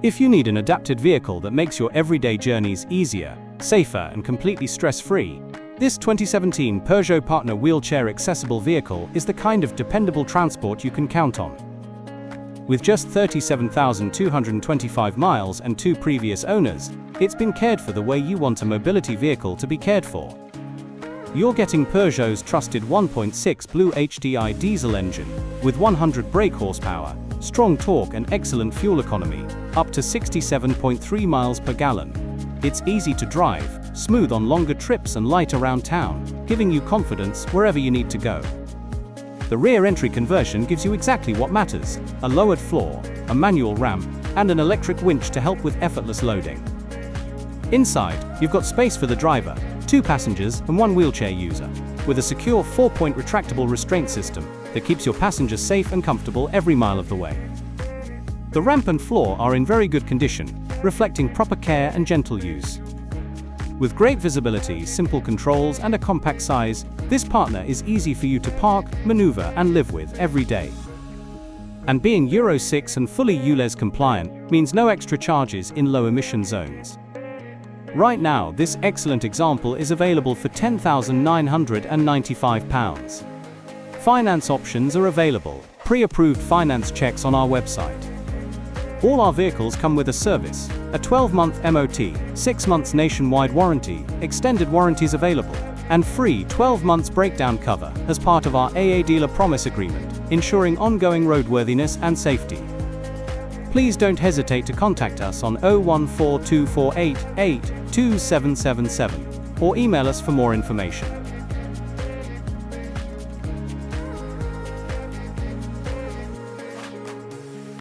If you need an adapted vehicle that makes your everyday journeys easier, safer, and completely stress-free, this 2017 Peugeot Partner wheelchair accessible vehicle is the kind of dependable transport you can count on. With just 37,225 miles and 2 previous owners, it's been cared for the way you want a mobility vehicle to be cared for. You're getting Peugeot's trusted 1.6 Blue HDI diesel engine, with 100 brake horsepower, strong torque and excellent fuel economy, up to 67.3 miles per gallon. It's easy to drive, smooth on longer trips and light around town, giving you confidence wherever you need to go. The rear entry conversion gives you exactly what matters: a lowered floor, a manual ramp, and an electric winch to help with effortless loading. Inside, you've got space for the driver, 2 passengers and 1 wheelchair user, with a secure 4-point retractable restraint system that keeps your passengers safe and comfortable every mile of the way. The ramp and floor are in very good condition, reflecting proper care and gentle use. With great visibility, simple controls, and a compact size, this Partner is easy for you to park, maneuver, and live with every day. And being Euro 6 and fully ULEZ-compliant means no extra charges in low-emission zones. Right now, this excellent example is available for £10,995. Finance options are available, pre-approved finance checks on our website. All our vehicles come with a service, a 12-month MOT, 6 months nationwide warranty, extended warranties available, and free 12 months breakdown cover as part of our AA Dealer Promise Agreement, ensuring ongoing roadworthiness and safety. Please don't hesitate to contact us on 0142488 2777 or email us for more information.